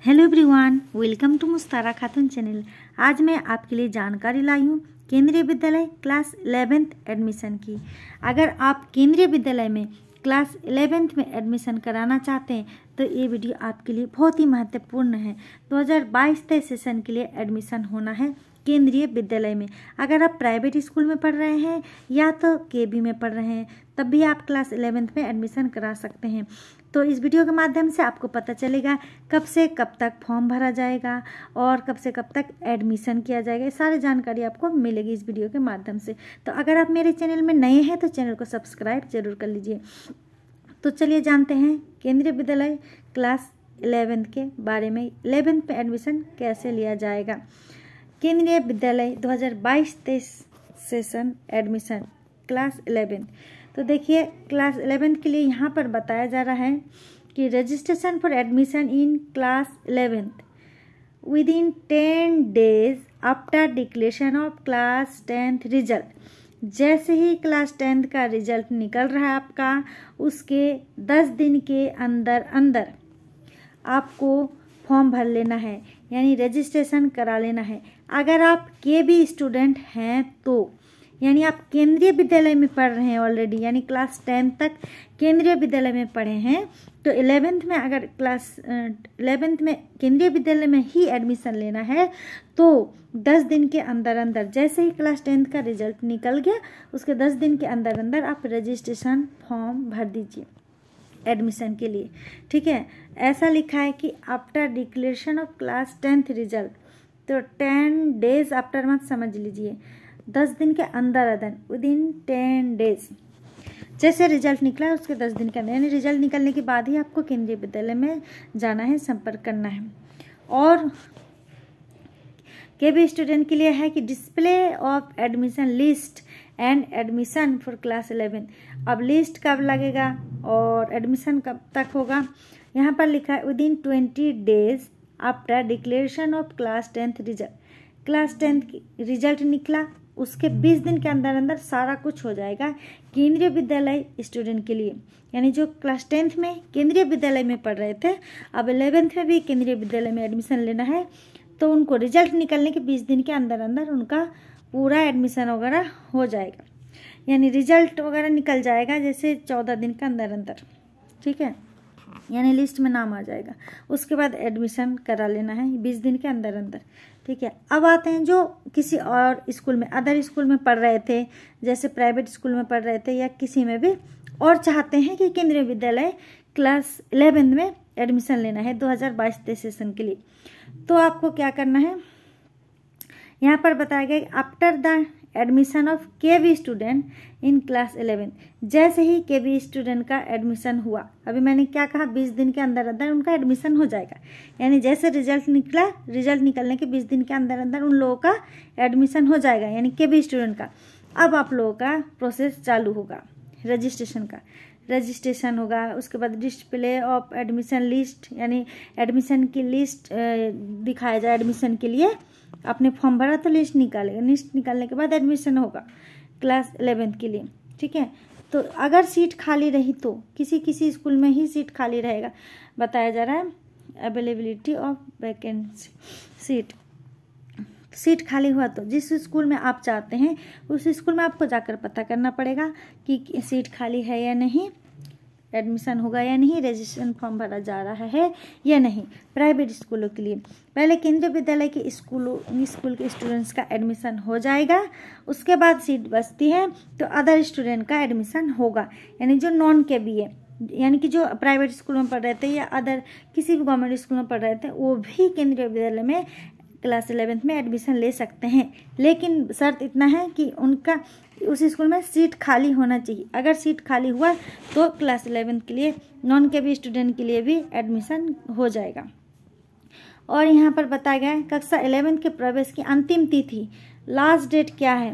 Hello everyone, welcome to मुस्तारा Khatoon channel. आज मैं आपके लिए जानकारी लाई हूँ केंद्रीय विद्यालय क्लास 11th एडमिशन की। अगर आप केंद्रीय विद्यालय में क्लास 11th में एडमिशन कराना चाहते हैं तो ये वीडियो आपके लिए बहुत ही महत्वपूर्ण है। 2022-23 सेशन के लिए एडमिशन होना है केंद्रीय विद्यालय में। अगर आप प्राइवेट स्कूल में पढ़ रहे हैं या तो केबी में पढ़ रहे हैं तब भी आप क्लास 11th में एडमिशन करा सकते हैं। तो इस वीडियो के माध्यम से आपको पता चलेगा कब से कब तक फॉर्म भरा जाएगा और कब से कब तक एडमिशन किया जाएगा। ये सारी जानकारी आपको मिलेगी इस वीडियो के माध्यम से। तो अगर आप मेरे चैनल में नए हैं तो चैनल को सब्सक्राइब जरूर कर लीजिए। तो चलिए जानते हैं केंद्रीय विद्यालय क्लास 11th के बारे में। 11th में एडमिशन कैसे लिया जाएगा। केंद्रीय विद्यालय 2022-23 सेशन एडमिशन क्लास 11। तो देखिए क्लास 11 के लिए यहाँ पर बताया जा रहा है कि registration for admission in class 11th with in 10 days after declaration of class 10th result. जैसे ही क्लास 10th का रिजल्ट निकल रहा है आपका, उसके 10 दिन के अंदर अंदर आपको फॉर्म भर लेना है, यानी रजिस्ट्रेशन करा लेना है। अगर आप केबी स्टूडेंट हैं तो यानी आप केंद्रीय विद्यालय में पढ़ रहे हैं ऑलरेडी, यानी क्लास 10 तक केंद्रीय विद्यालय में पढ़े हैं, तो 11th में अगर क्लास 11th में केंद्रीय विद्यालय में ही एडमिशन लेना है तो 10 दिन के अंदर अंदर, जैसे ही क्लास 10 का रिजल्ट निकल गया उसके 10 दिन के अंदर अंदर आप रजिस्ट्रेशन फॉर्म भर दीजिए एडमिशन के लिए। ठीक है, ऐसा लिखा है कि after declaration of class 10th result, तो 10 days आफ्टर मत समझ लीजिए, 10 दिन के अंदर अंदर विद इन 10 days। जैसे रिजल्ट निकला है उसके 10 दिन के अंदर, यानी रिजल्ट निकलने के बाद ही आपको केंद्रीय विद्यालय में जाना है, संपर्क करना है। और केबी स्टूडेंट के लिए है कि display of admission list and admission for class 11। अब लिस्ट कब लगेगा और एडमिशन कब तक होगा, यहाँ पर लिखा है with in 20 days after declaration of class 10th result. Class 10th result निकला उसके 20 दिन के अंदर अंदर सारा कुछ हो जाएगा केंद्रीय विद्यालय स्टूडेंट के लिए। यानी जो क्लास 10th में केंद्रीय विद्यालय में पढ़ रहे थे, अब 11th में भी केंद्रीय विद्यालय में एडमिशन लेना है, तो उनको रिजल्ट निकलने के 20 दिन के अंदर अंदर उनका पूरा एडमिशन वगैरह हो जाएगा। यानी रिजल्ट वगैरह निकल जाएगा जैसे 14 दिन के अंदर अंदर। ठीक है, यानी लिस्ट में नाम आ जाएगा, उसके बाद एडमिशन करा लेना है 20 दिन के अंदर अंदर। ठीक है, अब आते हैं जो किसी और स्कूल में, अदर स्कूल में पढ़ रहे थे, जैसे प्राइवेट स्कूल में पढ़ रहे थे या किसी में भी, और चाहते हैं कि केंद्रीय विद्यालय क्लास 11 में एडमिशन लेना है 2022-23 सेशन के लिए। तो आपको क्या करना है, यहाँ पर बताया गया after the admission of KB student in class 11। जैसे ही केबी स्टूडेंट का एडमिशन हुआ, अभी मैंने क्या कहा, 20 दिन के अंदर अंदर उनका एडमिशन हो जाएगा। यानी जैसे रिजल्ट निकला, रिजल्ट निकलने के 20 दिन के अंदर अंदर उन लोगों का एडमिशन हो जाएगा, यानी केबी स्टूडेंट का। अब आप लोगों का प्रोसेस चालू होगा रजिस्ट्रेशन का। रजिस्ट्रेशन होगा, उसके बाद डिस्प्ले ऑफ एडमिशन लिस्ट, यानी एडमिशन की लिस्ट दिखाया जाए। एडमिशन के लिए आपने फॉर्म भरा तो लिस्ट निकालेगा, लिस्ट निकालने के बाद एडमिशन होगा क्लास 11th के लिए। ठीक है, तो अगर सीट खाली रही तो किसी किसी स्कूल में ही सीट खाली रहेगा, बताया जा रहा है अवेलेबिलिटी ऑफ वैकेंसी सीट खाली हुआ तो जिस स्कूल में आप चाहते हैं उस स्कूल में आपको जाकर पता करना पड़ेगा कि सीट खाली है या नहीं, एडमिशन होगा या नहीं, रजिस्ट्रेशन फॉर्म भरा जा रहा है या नहीं। प्राइवेट स्कूलों के लिए पहले केंद्रीय विद्यालय के स्कूल के स्टूडेंट्स का एडमिशन हो जाएगा, उसके बाद सीट बचती है तो अदर स्टूडेंट का एडमिशन होगा। यानी जो नॉन केबी है, यानी कि जो प्राइवेट स्कूल में पढ़ रहे थे या अदर किसी भी गवर्नमेंट स्कूल में पढ़ रहे थे, वो भी केंद्रीय विद्यालय में क्लास 11th में एडमिशन ले सकते हैं। लेकिन शर्त इतना है कि उनका उस स्कूल में सीट खाली होना चाहिए। अगर सीट खाली हुआ तो क्लास 11th के लिए नॉन केबी स्टूडेंट के लिए भी एडमिशन हो जाएगा। और यहाँ पर बताया गया है कक्षा 11th के प्रवेश की अंतिम तिथि, लास्ट डेट क्या है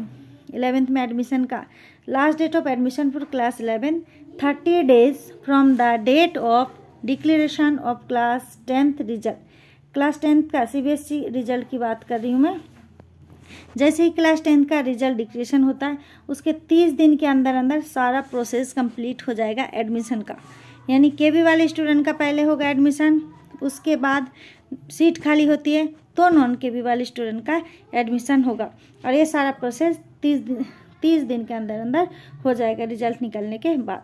11th में एडमिशन का। Last date of admission for class 11 30 days from the date of declaration of class 10th result. Class 10th का CBSE रिजल्ट की बात कर रही हूँ मैं। जैसे ही क्लास 10th का रिजल्ट डिक्लेरेशन होता है उसके 30 दिन के अंदर अंदर सारा प्रोसेस कंप्लीट हो जाएगा एडमिशन का। यानी केबी वाले स्टूडेंट का पहले होगा एडमिशन, उसके बाद सीट खाली होती है तो नॉन केबी वाले स्टूडेंट का एडमिशन होगा। और ये सारा प्रोसेस 30 दिन के अंदर अंदर हो जाएगा रिजल्ट निकलने के बाद।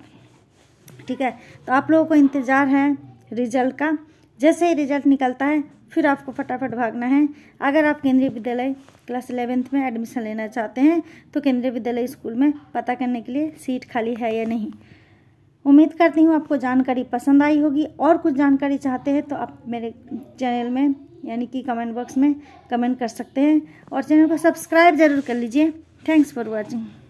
ठीक है, तो आप लोगों को इंतज़ार है रिजल्ट का। जैसे ही रिजल्ट निकलता है फिर आपको फटाफट भागना है। अगर आप केंद्रीय विद्यालय क्लास 11th में एडमिशन लेना चाहते हैं तो केंद्रीय विद्यालय स्कूल में पता करने के लिए सीट खाली है या नहीं। उम्मीद करती हूँ आपको जानकारी पसंद आई होगी। और कुछ जानकारी चाहते हैं तो आप मेरे चैनल में यानी कि कमेंट बॉक्स में कमेंट कर सकते हैं और चैनल को सब्सक्राइब ज़रूर कर लीजिए। Thanks for watching.